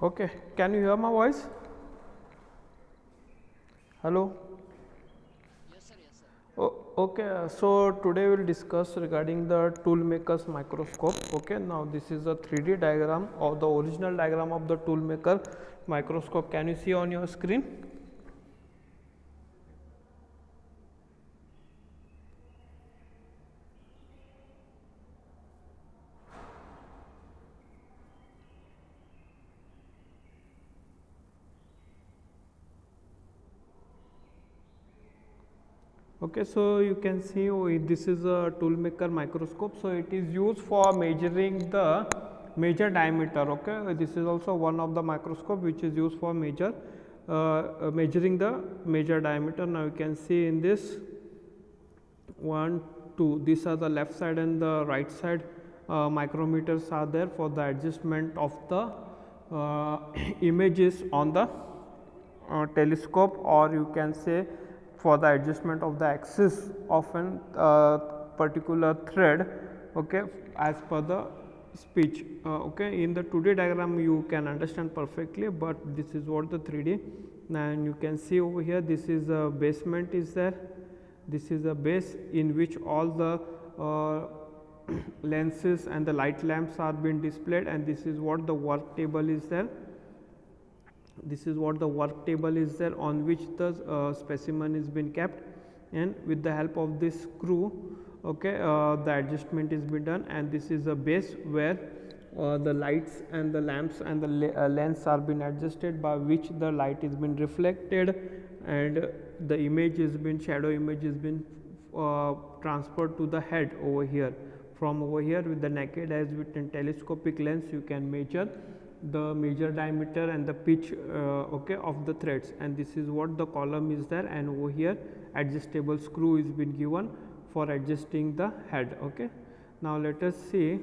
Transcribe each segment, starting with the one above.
Okay, can you hear my voice? Hello. Okay, so today we will discuss regarding the toolmaker's microscope. Okay, now this is a 3D diagram of the original diagram of the toolmaker microscope. Can you see on your screen? Okay, so you can see this is a toolmaker microscope. So it is used for measuring the major diameter. Okay, this is also one of the microscope which is used for measuring the major diameter. Now you can see in this 1, 2, these are the left side and the right side micrometers are there for the adjustment of the images on the telescope, or you can say for the adjustment of the axis of an particular thread, okay, as per the speech. Okay, in the 2D diagram you can understand perfectly, but this is what the 3D, and you can see over here this is a basement is there. This is a base in which all the lenses and the light lamps are being displayed, and this is what the work table is there. This is what the work table is there on which the specimen is been kept, and with the help of this screw, okay, the adjustment is been done, and this is a base where the lights and the lamps and the lens are been adjusted, by which the light is been reflected and the image is been shadow image is been transferred to the head over here. From over here with the naked eyes with a telescopic lens you can measure the major diameter and the pitch okay, of the threads, and this is what the column is there, and over here adjustable screw is been given for adjusting the head. Okay, now let us see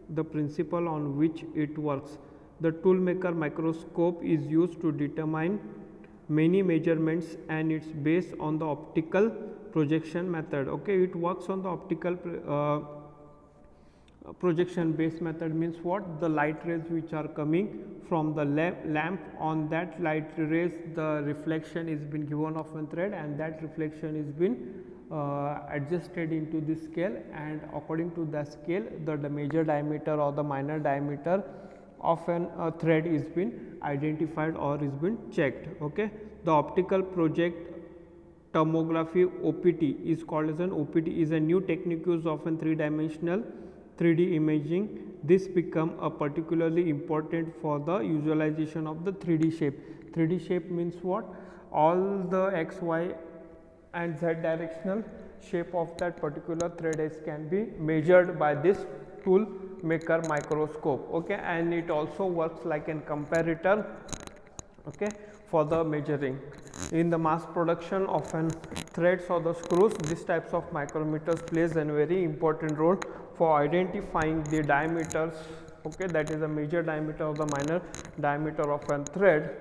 the principle on which it works. The toolmaker microscope is used to determine many measurements, and it's based on the optical projection method. Okay, it works on the optical projection based method. Means what? The light rays which are coming from the lamp, on that light rays the reflection is been given of a thread, and that reflection is been adjusted into this scale, and according to the scale the major diameter or the minor diameter of an thread is been identified or is been checked. Okay, the optical project tomography OPT is called as an OPT is a new technique used of an 3-dimensional 3D imaging. This become a particularly important for the visualization of the 3D shape. 3D shape means what? All the x, y and z directional shape of that particular thread edge can be measured by this tool maker microscope. Okay, and it also works like a comparator, okay, for the measuring. In the mass production of an threads or the screws, these types of micrometers plays a very important role for identifying the diameters, okay, that is the major diameter or the minor diameter of a thread,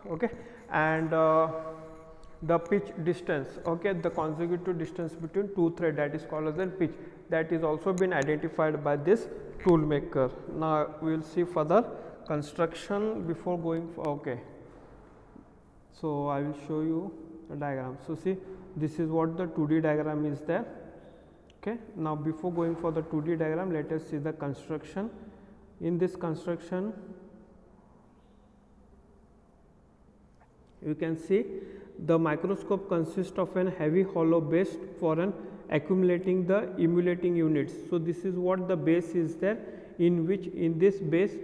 okay, and the pitch distance, okay, the consecutive distance between two thread, that is called as a pitch, that is also been identified by this tool maker. Now we will see further construction before going for, okay, so I will show you the diagram. So see, this is what the 2D diagram is there. Okay, now before going for the 2D diagram, let us see the construction. In this construction you can see the microscope consists of an heavy hollow base for an accumulating the emulating units. So this is what the base is there, in which in this base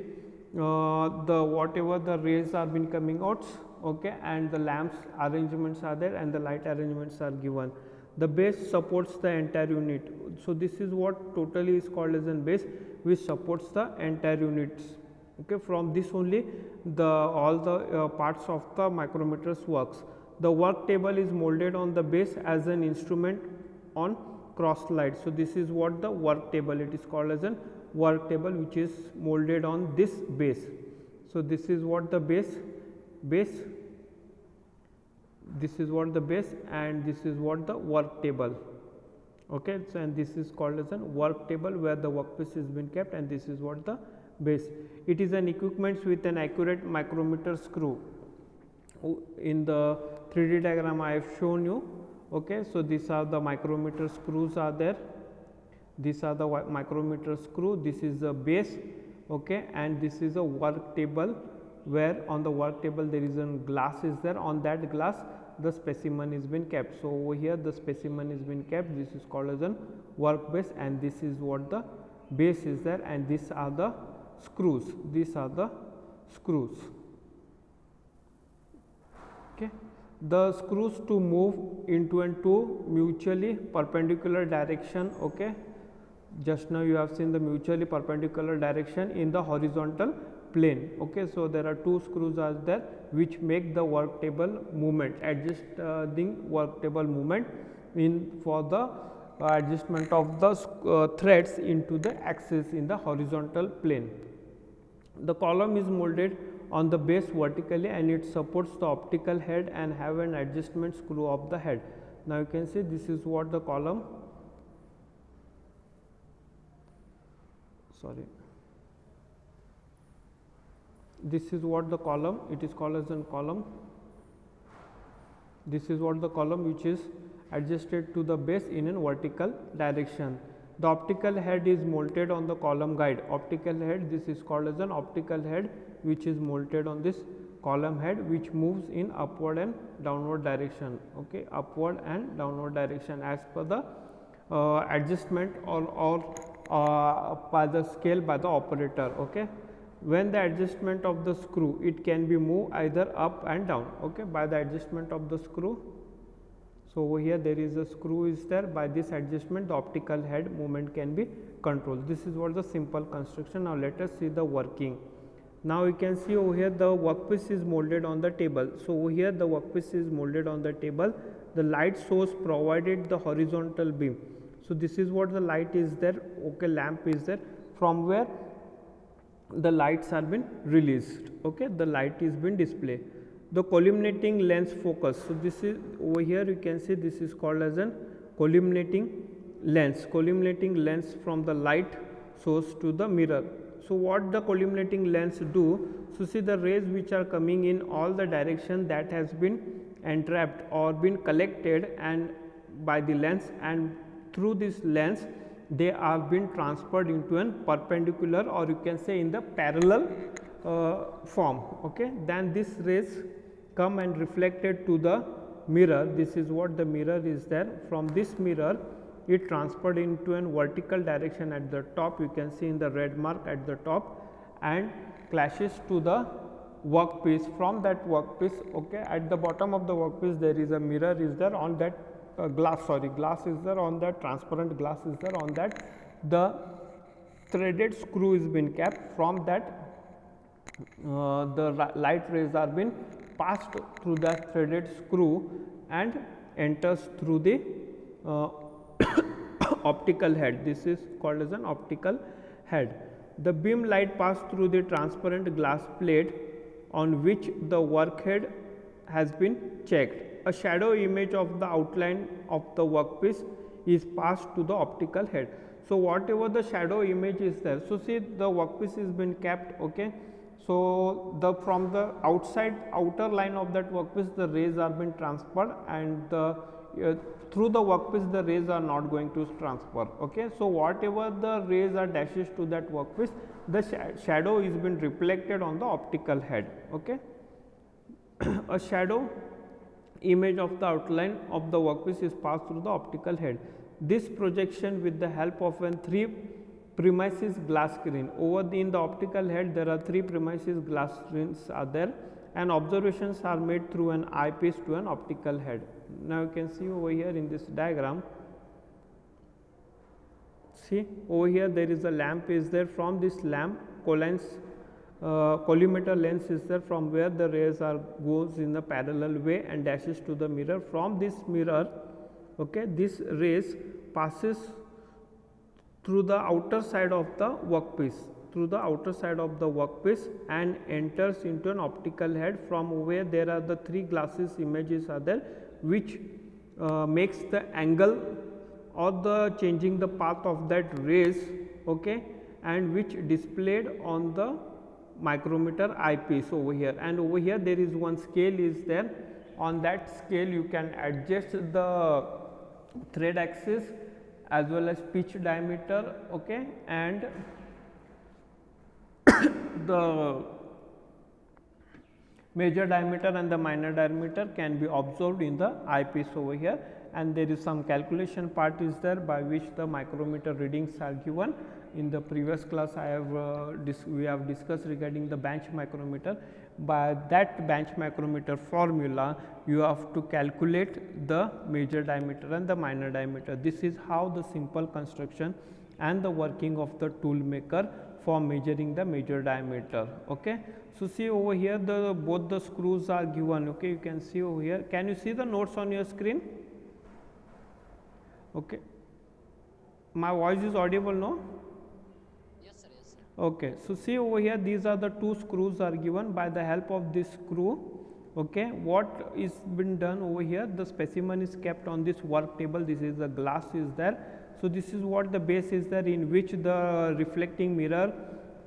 the whatever the rays are been coming out, okay, and the lamps arrangements are there and the light arrangements are given. The base supports the entire unit. So this is what totally is called as a base, which supports the entire units. Okay, from this only the all the parts of the micrometers works. The work table is molded on the base as an instrument on cross slide. So this is what the work table, it is called as a work table, which is molded on this base. So this is what the base, this is what the base, and this is what the work table. Okay, so and this is called as a work table where the workpiece is been kept, and this is what the base. It is an equipment with an accurate micrometer screw. In the 3D diagram I have shown you. Okay, so these are the micrometer screws are there. These are the micrometer screw. This is the base. Okay, and this is a work table, where on the work table there is a glass is there. On that glass the specimen is been kept. So over here the specimen is been kept. This is called as a work base, and this is what the base is there, and these are the screws. These are the screws. Okay. The screws to move into and two mutually perpendicular direction. Okay. Just now you have seen the mutually perpendicular direction in the horizontal plane. Okay. So there are two screws are there which make the work table movement, adjusting work table movement in for the adjustment of the threads into the axis in the horizontal plane. The column is molded on the base vertically, and it supports the optical head and have an adjustment screw of the head. Now you can see this is what the column, this is what the column, it is called as a column. This is what the column which is adjusted to the base in a vertical direction. The optical head is mounted on the column guide. Optical head, this is called as an optical head which is mounted on this column head, which moves in upward and downward direction. Okay, upward and downward direction as per the adjustment or by the scale by the operator. Okay. When the adjustment of the screw, it can be moved either up and down. Okay, by the adjustment of the screw. So over here there is a screw is there. By this adjustment the optical head movement can be controlled. This is what the simple construction. Now let us see the working. Now you can see over here the workpiece is molded on the table. So over here the workpiece is molded on the table. The light source provided the horizontal beam. So this is what the light is there. Okay, lamp is there, from where the lights are been released. Okay, the light is been displayed. The collimating lens focus. So this is over here you can see this is called as an collimating lens. Collimating lens from the light source to the mirror. So what the collimating lens do? So see the rays which are coming in all the direction that has been entrapped or been collected and by the lens, and through this lens they are been transferred into an perpendicular, or you can say in the parallel form. Okay, then this rays come and reflected to the mirror. This is what the mirror is there. From this mirror it transferred into an vertical direction at the top. You can see in the red mark at the top, and clashes to the workpiece. From that workpiece, okay, at the bottom of the workpiece there is a mirror is there. On that glass is there, on that transparent glass is there, on that the threaded screw is been kept. From that the light rays are been passed through that threaded screw and enters through the optical head. This is called as an optical head. The beam light pass through the transparent glass plate on which the work head has been checked. A shadow image of the outline of the workpiece is passed to the optical head. So whatever the shadow image is there, so see the workpiece is been kept. Okay, so the from the outer line of that workpiece the rays are been transferred, and the through the workpiece the rays are not going to transfer. Okay, so whatever the rays are dashes to that workpiece, the shadow is been reflected on the optical head. Okay, a shadow image of the outline of the workpiece is passed through the optical head. This projection with the help of a 3 premises glass screen. In the optical head there are 3 premises glass screens are there, and observations are made through an eyepiece to an optical head. Now you can see over here in this diagram, see over here there is a lamp is there. From this lamp collimator lens is there, from where the rays are goes in a parallel way and dashes to the mirror. From this mirror, okay, this rays passes through the outer side of the workpiece, and enters into an optical head, from where there are the 3 glasses images are there, which makes the angle or the changing the path of that rays. Okay, and which displayed on the micrometer eyepiece over here, and over here there is one scale is there. On that scale you can adjust the thread axis as well as pitch diameter, okay, and the major diameter and the minor diameter can be observed in the eyepiece over here, and there is some calculation part is there by which the micrometer readings are given. In the previous class I have we have discussed regarding the bench micrometer. By that bench micrometer formula you have to calculate the major diameter and the minor diameter. This is how the simple construction and the working of the tool maker for measuring the major diameter, okay. So see over here the both the screws are given, okay, you can see over here. Can you see the notes on your screen? Okay, my voice is audible, no? Yes sir, yes sir. Okay, so see over here these are the two screws are given. By the help of this screw, okay, what is been done over here, the specimen is kept on this work table. This is the glass is there. So this is what the base is there, in which the reflecting mirror,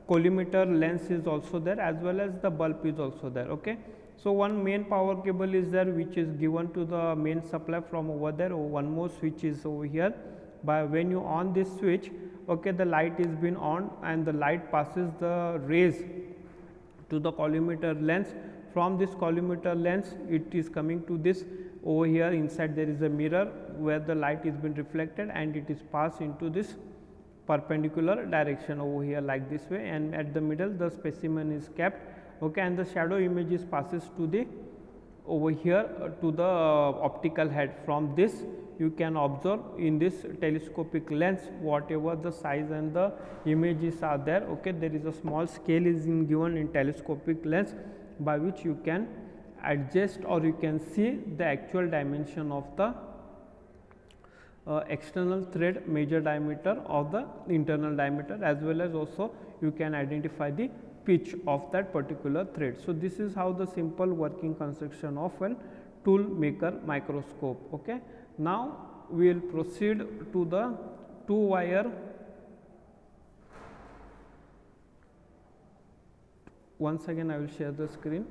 collimator lens is also there, as well as the bulb is also there, okay. So one main power cable is there which is given to the main supply from over there. One more switch is over here. By when you on this switch, okay, the light is been on and the light passes the rays to the collimator lens. From this collimator lens it is coming to this over here. Inside there is a mirror where the light is been reflected and it is passed into this perpendicular direction over here like this way, and at the middle the specimen is kept, okay, and the shadow image is passes to the over here to the optical head. From this you can observe in this telescopic lens whatever the size and the images are there, okay. There is a small scale is given in telescopic lens by which you can adjust or you can see the actual dimension of the external thread major diameter of the internal diameter, as well as also you can identify the pitch of that particular thread. So this is how the simple working construction of a tool maker microscope, okay. Now we will proceed to the two wire. Once again I will share the screen.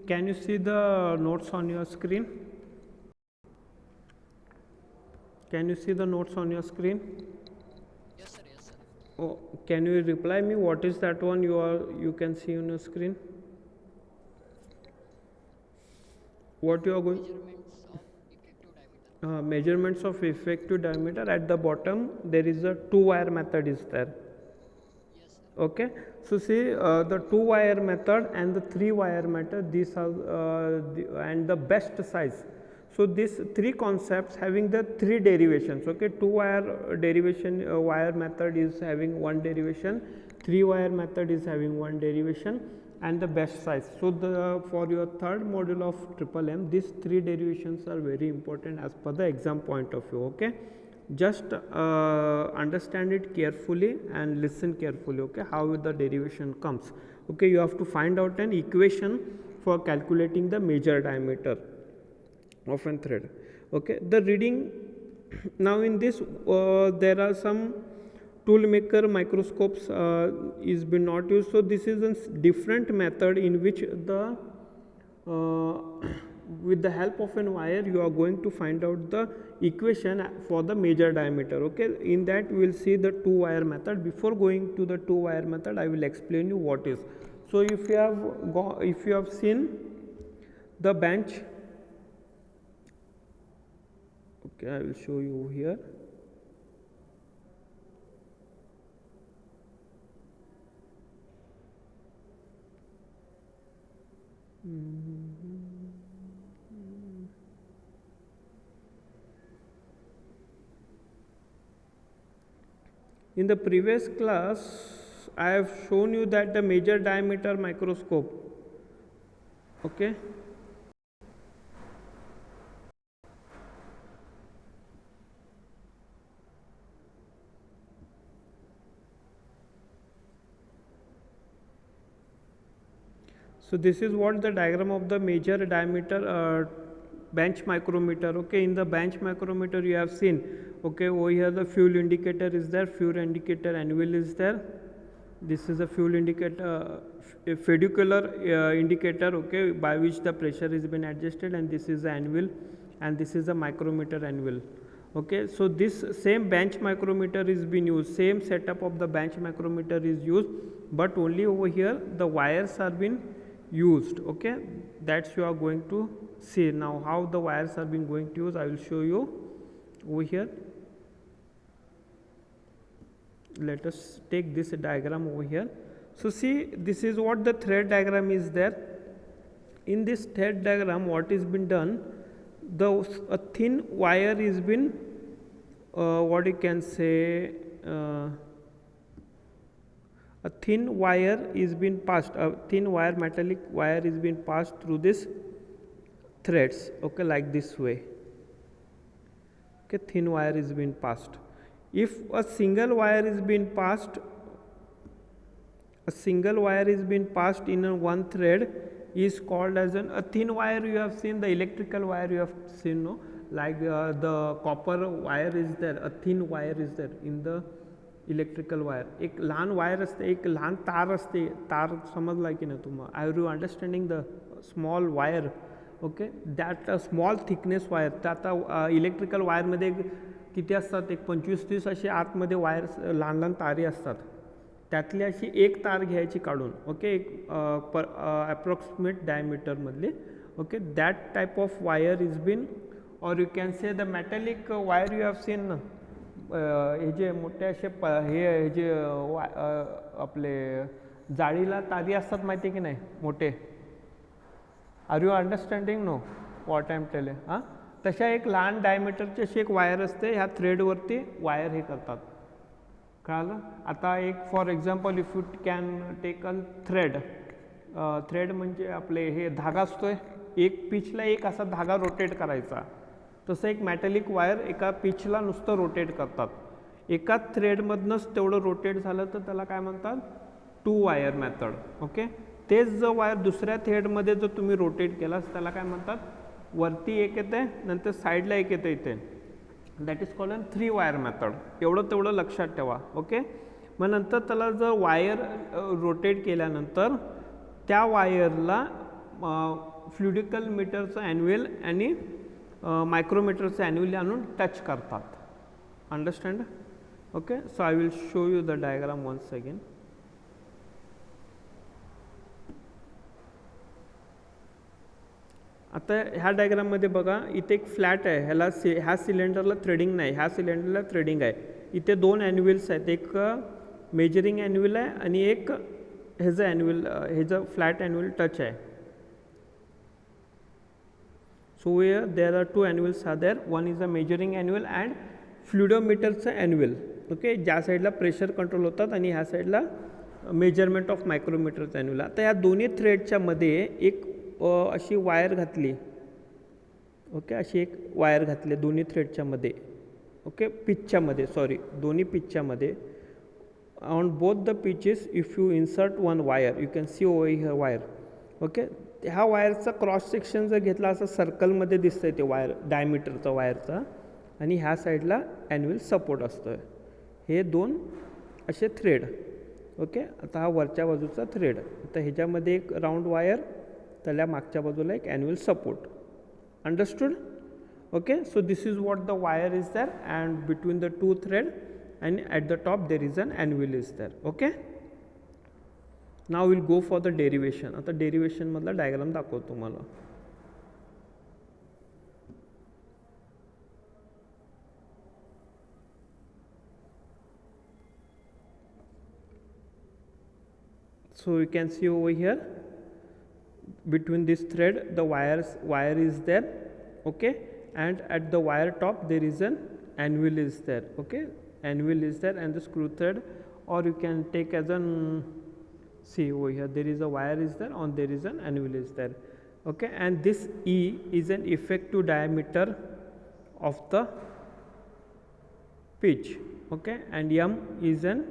Can you see the notes on your screen? Can you see the notes on your screen? Yes sir, yes sir. Oh, can you reply me what is that one you can see on your screen? What you are going Measurements of effective diameter. measurements of effective diameter. At the bottom there is a two wire method is there, Yes sir. okay. So see the two wire method and the three wire method, these are and the best size. So these three concepts having the three derivations, okay. Two wire derivation wire method is having one derivation, three wire method is having one derivation, and the best size. So the for your third module of triple M, these three derivations are very important as per the exam point of view, okay. Just understand it carefully and listen carefully, okay, how the derivation comes, okay. You have to find out an equation for calculating the major diameter of a thread, okay. The reading now in this there are some tool maker microscopes is been not used. So this is a different method in which the with the help of an wire you are going to find out the equation for the major diameter, okay. In that we will see the two wire method. Before going to the two wire method I will explain you what is. So if you have seen the bench, okay, I will show you here. In the previous class I have shown you that the major diameter microscope, okay, so this is what the diagram of the major diameter bench micrometer. Okay, in the bench micrometer you have seen, okay, over here the fuel indicator is there, fuel indicator anvil is there, this is a fuel indicator, a fiducial indicator, okay, by which the pressure is been adjusted, and this is the anvil, and this is a micrometer anvil. Okay, so this same bench micrometer is being used, same setup of the bench micrometer is used, but only over here the wires are being used. Okay, that's you are going to see now how the wires are being going to use. I will show you over here. Let us take this diagram over here. So see, this is what the thread diagram is there. In this thread diagram, what is been done, a thin wire is been what you can say, a thin wire is been passed, a thin wire, metallic wire is been passed through this threads, okay, like this way. Okay, thin wire is been passed. If a single wire is been passed, in a one thread is called as a thin wire. You have seen the electrical wire, you have seen, no, like the copper wire is there, a thin wire is there in the electrical wire. एक लहान wire असते, एक लहान तार असते, तार समजला की नाही तुम्हाला? Are you understanding the small wire? Okay, that small thickness wire. तर आता इलेक्ट्रिकल वायरमध्ये किती असतात, एक 25-30 असे आतमध्ये वायर लहान लहान तारी असतात. त्यातली अशी एक तार घ्यायची काढून, ओके, एक अप्रॉक्सिमेट डायमीटरमधली. Okay, that type of wire is been, और you can say the metallic wire you have seen ना, हे जे मोठे असे हे जे आपले जाळीला तारी असतात माहिती आहे की नाही, मोठे. Are you understanding? Know what I am telling? हां, तशा एक लहान डायमीटरची अशी एक वायर असते, ह्या थ्रेडवरती वायर हे करतात. कळालं? आता एक for example, if you can take a thread. Thread म्हणजे आपले हे धागा असतोय, एक पिचला एक असा धागा रोटेट करायचा. तसं एक मेटॅलिक वायर एका पिचला नुसतं रोटेट करतात. एका थ्रेडमधनंच तेवढं रोटेट झालं तर त्याला काय म्हणतात? 2 वायर मेथड. ओके, तेच जर वायर दुसऱ्या थ्रेडमध्ये जर तुम्ही रोटेट केलास त्याला काय म्हणतात? वरती एक येते, नंतर साईडला एक येते इथे, that is called 3 wire method. एवढं तेवढं लक्षात ठेवा. ओके, मग नंतर त्याला जर वायर रोटेट केल्यानंतर त्या वायरला फ्लुडिकल मीटरचं ॲन्युअल आणि मायक्रोमीटरचं ॲन्युअली आणून टच करतात. Understand? Okay, so I will show you the diagram once again. आता ह्या डायग्राममध्ये बघा, इथे एक फ्लॅट आहे, ह्या सिलेंडरला थ्रेडिंग नाही, ह्या सिलेंडरला थ्रेडिंग आहे. इथे 2 ॲन्युअल्स आहेत, एक मेजरिंग ॲन्युअल आहे आणि एक ह्याचं ॲन्युअल, ह्याचं फ्लॅट ॲन्युअल टच आहे. So here there are 2 annuals are there. One is a measuring annual and फ्लुइडोमीटरचं ॲन्युअल. ओके, ज्या साईडला प्रेशर कंट्रोल होतात आणि ह्या साईडला मेजरमेंट ऑफ मायक्रोमीटरचं ॲन्युअल. आता या दोन्ही थ्रेडच्या मध्ये एक अशी वायर घातली. ओके, अशी एक वायर घातली दोन्ही थ्रेडच्या मध्ये. ओके, पिचच्या मध्ये, सॉरी, दोन्ही पिचच्या मध्ये. On both the pitches if you insert one wire, you can see over here wire. Okay, ह्या वायरचा क्रॉस सेक्शन जर घेतला असं सर्कलमध्ये दिसतंय ते वायर, डायमीटरचा वायरचा, आणि ह्या साईडला ॲन्युअल सपोर्ट असतोय. हे 2 असे थ्रेड. ओके, आता हा वरच्या बाजूचा थ्रेड. आता ह्याच्यामध्ये एक राऊंड वायर, त्याला मागच्या बाजूला एक annual support. Understood? Okay, so this is what the wire is there and between the 2 thread and at the top there is an annual is there. Okay, now will go for the derivation. आता डेरिवेशनमधला diagram दाखवतो तुम्हाला. So you can see over here, between this thread the wire is there. Okay, and at the wire top there is an anvil is there. Okay, anvil is there, and the screw thread, or you can take as an, see over here there is a wire is there, on there is an anvil is there. Okay, and this E is an effective diameter of the pitch. Okay, and M is an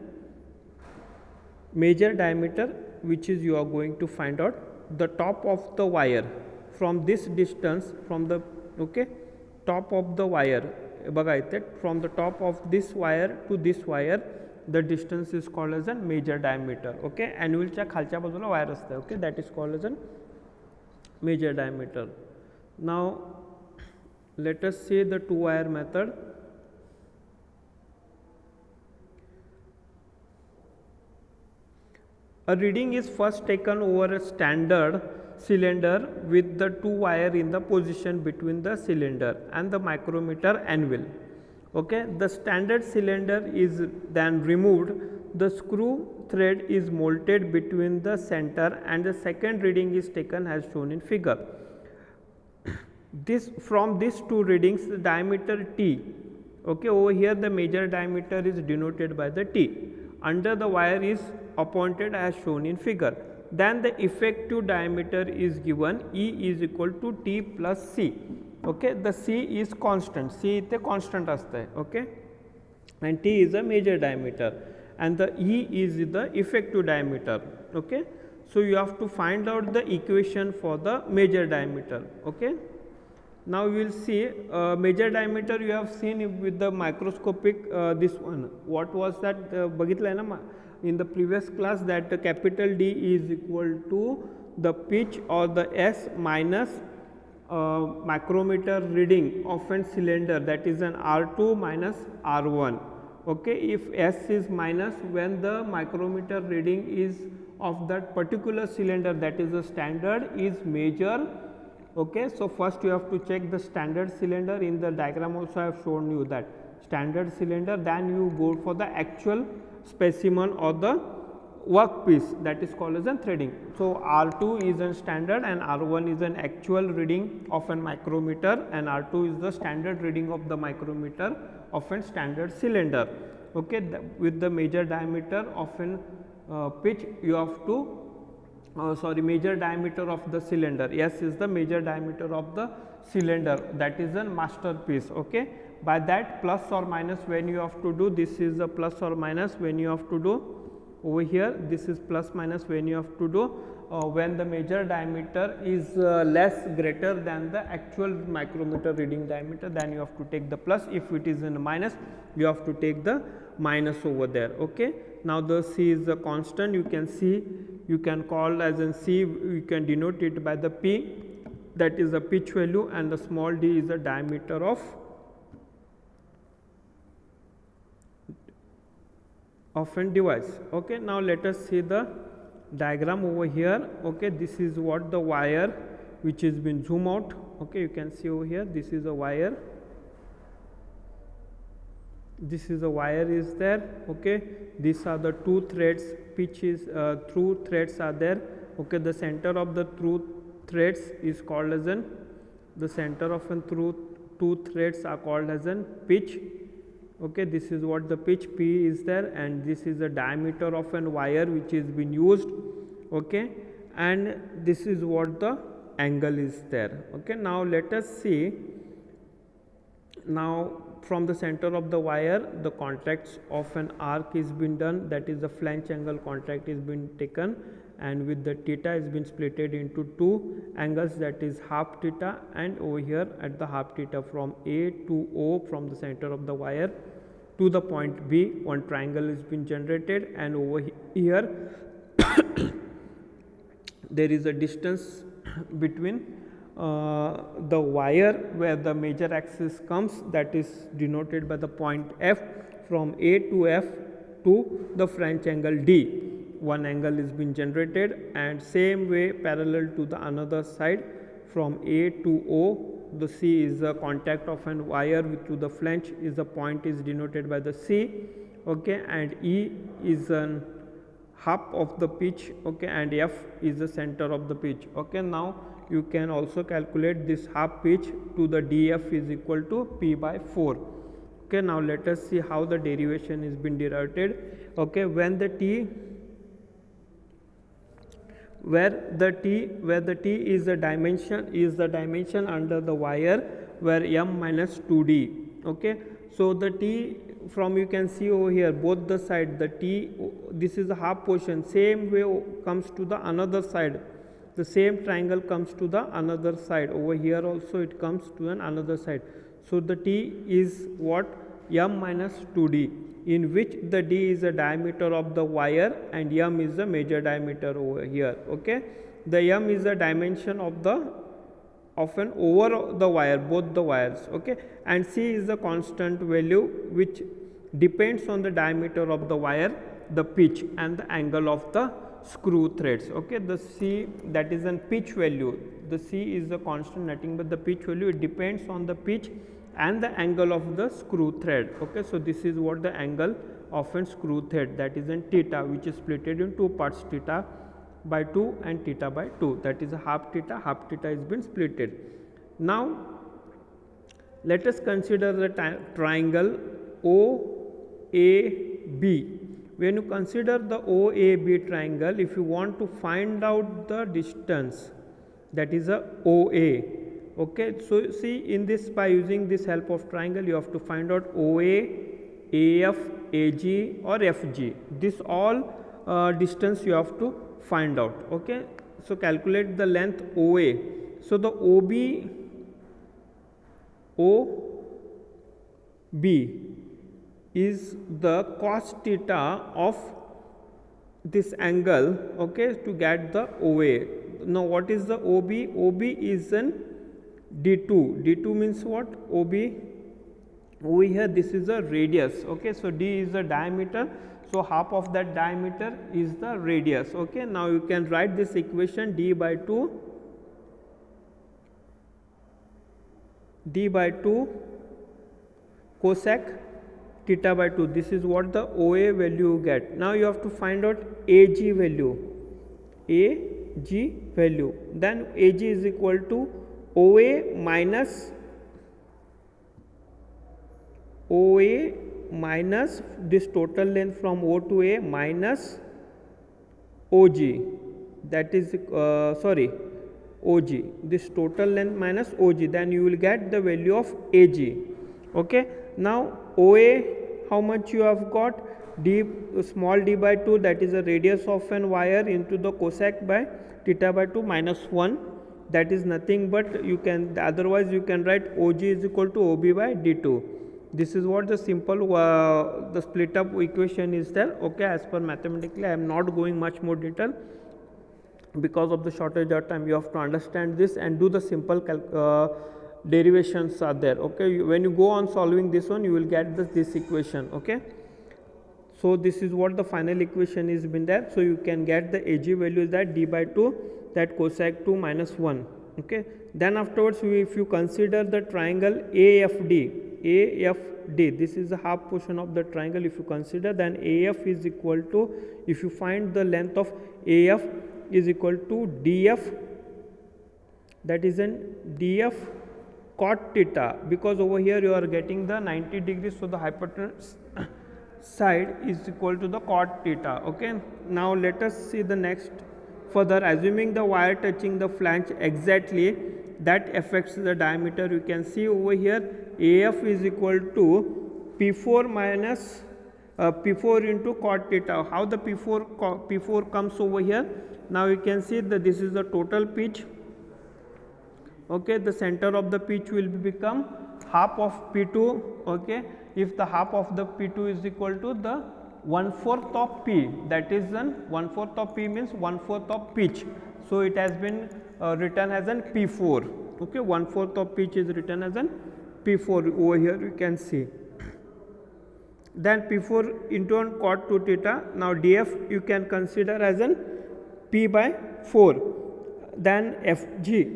major diameter, which is you are going to find out the top of the wire from this distance, from the, okay, top of the wire बघा इथे, from the top of this wire to this wire the distance is called as a major diameter. Okay, anvilच्या खालच्या बाजूला wire असते. Okay, that is called as a major diameter. Now let us see the two wire method. A reading is first taken over a standard cylinder with the two wire in the position between the cylinder and the micrometer anvil. Okay, the standard cylinder is then removed. The screw thread is mounted between the center and the second reading is taken as shown in figure. This, from these two readings, the diameter T, okay, over here the major diameter is denoted by the T, under the wire is appointed as shown in figure. Then the effective diameter is given, E is equal to T plus C. Okay, the C is constant, C इथे constant असते. Okay, and T is a major diameter and the E is the effective diameter. Okay, so you have to find out the equation for the major diameter. Okay, now we will see major diameter you have seen with the microscopic, this one, what was that, बघितलं है ना in the previous class, that capital D is equal to the pitch or the S minus micrometer reading of a cylinder, that is an R2 minus R1. Okay, if S is minus, when the micrometer reading is of that particular cylinder, that is the standard, is major. Okay, so first you have to check the standard cylinder. In the diagram also I have shown you that standard cylinder, then you go for the actual specimen or the workpiece, that is called as a threading. So R2 is a standard and R1 is an actual reading of a micrometer, and R2 is the standard reading of the micrometer of a standard cylinder. Okay, with the major diameter of a pitch you have to major diameter of the cylinder, S is the major diameter of the cylinder, that is a masterpiece. Okay, by that plus or minus when you have to do, this is a plus or minus when you have to do over here, this is plus minus when you have to do when the major diameter is less greater than the actual micrometer reading diameter, then you have to take the plus. If it is in a minus, you have to take the minus over there. Okay, now the C is a constant, you can see, you can call as in C, you can denote it by the P, that is the pitch value, and the small d is the diameter of a device. Okay, now let us see the diagram over here. Okay, this is what the wire which has been zoom out. Okay, you can see over here, this is a wire, this is a wire is there. Okay, these are the two threads, pitch is through threads are there. Okay, the center of the through threads is called as an, the center of an through two threads are called as an pitch. Okay, this is what the pitch P is there, and this is the diameter of an wire which is been used. Okay, and this is what the angle is there. Okay, now let us see, now from the center of the wire the contacts of an arc is been done, that is the flange angle contact is been taken, and with the theta is been splitted into two angles, that is half theta, and over here at the half theta from A to O, from the center of the wire to the point B, one triangle is been generated, and over here there is a distance between the wire where the major axis comes, that is denoted by the point F, from A to F to the French angle D. One angle is been generated, and same way parallel to the another side from A to O, the C is the contact of an wire to the flange, is the point is denoted by the C. Okay, and E is an half of the pitch. Okay, and F is the center of the pitch. Okay, now you can also calculate this half pitch to the DF is equal to P by 4. Okay, now let us see how the derivation is been derived. Okay, when the t where the t is the dimension under the wire where m minus 2d. Okay, so the t from you can see over here both the side, the t, this is the half portion, same way comes to the another side, the same triangle comes to the another side, over here also it comes to an another side. So the t is what, m minus 2d, in which the d is the diameter of the wire and m is the major diameter over here. Okay, the m is the dimension of an over the wire, both the wires. Okay, and c is the constant value which depends on the diameter of the wire, the pitch and the angle of the screw threads. Okay, the c, that is an pitch value, the c is the constant, nothing but the pitch value, it depends on the pitch and the angle of the screw thread. Okay, so this is what the angle of a screw thread, that is in theta, which is split in two parts, theta by 2 and theta by 2, that is a half theta is been splitted. Now let us consider the triangle OAB. When you consider the OAB triangle, if you want to find out the distance, that is a OA. Okay, so see in this, by using this help of triangle, you have to find out OA, AF, AG or FG. This all distance you have to find out. Okay, so calculate the length OA. So the OB is the cos theta of this angle. Okay, to get the OA. Now what is the OB? OB is an D2. D2 means what? OB over here, this is the radius. Okay, so D is the diameter, so half of that diameter is the radius. Okay, now you can write this equation, d by 2 cosec theta by 2. This is what the OA value you get. Now you have to find out AG value. Then AG is equal to OA minus this total length from O to A minus OG, that is OG, this total length minus OG, then you will get the value of AG. Okay, now OA, how much you have got? D, small d by 2, that is the radius of an wire, into the cosec by theta by 2 minus 1, that is nothing but, you can, otherwise you can write OG is equal to OB by D2. This is what the simple the split up equation is there. Okay, as per mathematically, I am not going much more detail because of the shortage of time. You have to understand this and do the simple derivations are there. Okay, when you go on solving this one, you will get this equation. Okay, so this is what the final equation is been there. So you can get the AG value is that d by 2, that cosec 2 minus 1. Okay, then afterwards, if you consider the triangle AFD, this is the half portion of the triangle. If you consider, then AF is equal to, if you find the length of AF is equal to DF, that is an DF cot theta, because over here you are getting the 90 degrees, so the hypotenuse side is equal to the cot theta. Okay, now let us see the next. Further, assuming the wire touching the flange exactly, that affects the diameter. You can see over here AF is equal to P4 minus P4 into cot theta. How the P4 comes over here? Now you can see that this is the total pitch. Okay, the center of the pitch will become half of P2. Okay, if the half of the P2 is equal to the 1/4 of P, that is then 1/4 of P means 1/4 of pitch. So it has been written as an P4. Okay, 1/4 of pitch is written as an P4 over here. You can see. Then P4 into an cot 2 theta. Now DF you can consider as an P by 4. Then FG.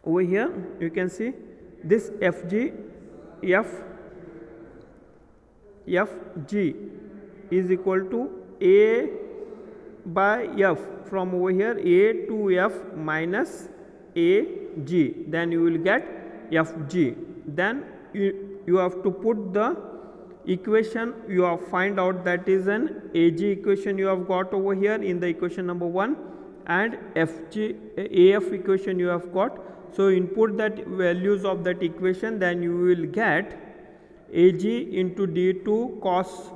Over here you can see this FG FG is equal to A by F, from over here A to F minus AG, then you will get FG. then you have to put the equation you have find out, that is an AG equation you have got over here in the equation number 1, and AF equation you have got. So input that values of that equation, then you will get AG into d2 cos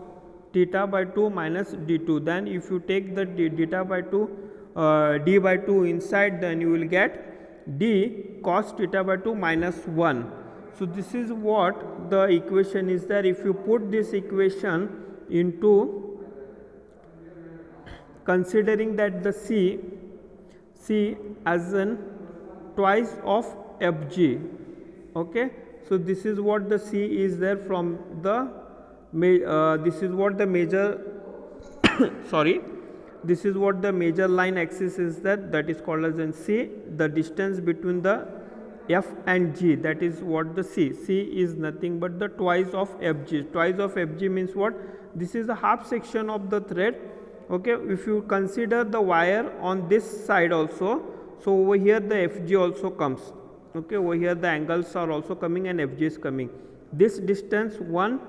theta by 2 minus d2. Then if you take the theta by 2 d by 2 inside, then you will get d cos theta by 2 minus 1. So this is what the equation is there. If you put this equation into, considering that the C as an twice of Fg, okay. So this is what the C is there from the this is what the major sorry, this is what the major line axis is, that is called as in C. The distance between the F and G, that is what the C is nothing but the twice of Fg. Twice of Fg means what? This is the half section of the thread, okay. If you consider the wire on this side also, so over here the Fg also comes, okay. Over here the angles are also coming and Fg is coming. This distance 1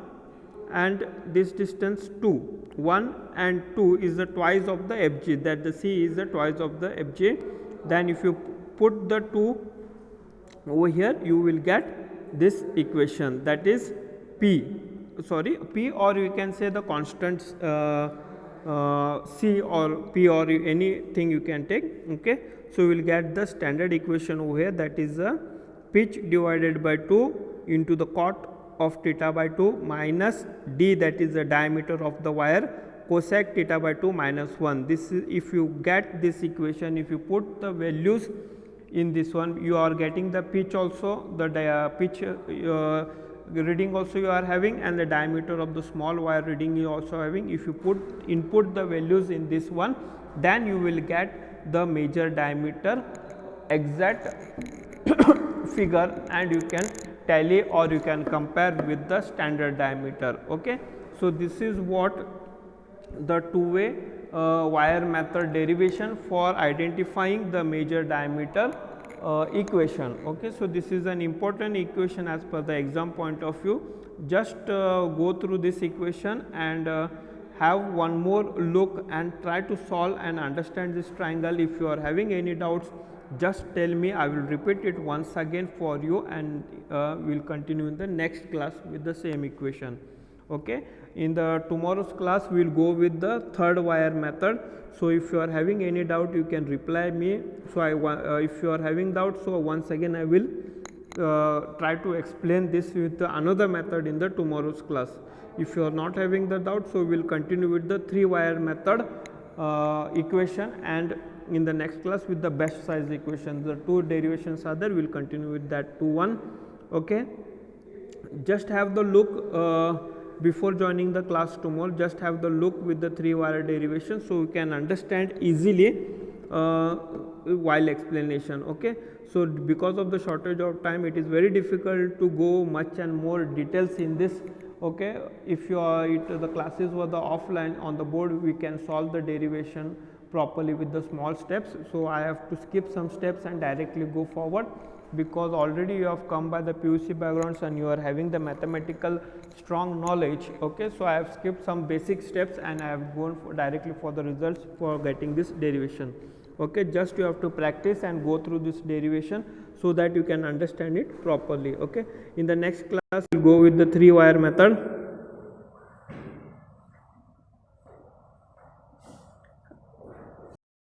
and this distance 2, 1 and 2 is the twice of the Fg, that the C is the twice of the Fg. Then if you put the 2 over here, you will get this equation, that is P, or you can say the constant C or P, or anything you can take, okay. So you will get the standard equation over here, that is a pitch divided by 2 into the cot of theta by 2 minus d, that is the diameter of the wire, cosec theta by 2 minus 1. This is, if you get this equation, if you put the values in this one, you are getting the pitch also, the pitch reading also you are having, and the diameter of the small wire reading you also having. If you input the values in this one, then you will get the major diameter exact figure, and you can tally or you can compare with the standard diameter, okay. So this is what the two-way wire method derivation for identifying the major diameter equation, okay. So this is an important equation as per the exam point of view. Just go through this equation and have one more look and try to solve and understand this triangle. If you are having any doubts, just tell me, I will repeat it once again for you, and we will continue in the next class with the same equation, okay. In the tomorrow's class, we will go with the third wire method. So if you are having any doubt, you can reply me. So if you are having doubt, so once again I will try to explain this with another method in the tomorrow's class. If you are not having the doubt, so we will continue with the 3-wire method equation, and in the next class with the best size equation. The 2 derivations are there, we will continue with that 2-1, okay. Just have the look before joining the class tomorrow, just have the look with the 3-wire derivation, so you can understand easily while explanation, okay. So because of the shortage of time, it is very difficult to go much and more details in this, okay. If you are the classes were the offline, on the board we can solve the derivation properly with the small steps. So I have to skip some steps and directly go forward, because already you have come by the PUC backgrounds and you are having the mathematical strong knowledge, okay. So I have skipped some basic steps and I have gone directly for the results for getting this derivation, okay. Just you have to practice and go through this derivation so that you can understand it properly, okay. In the next class, we will go with the 3-wire method.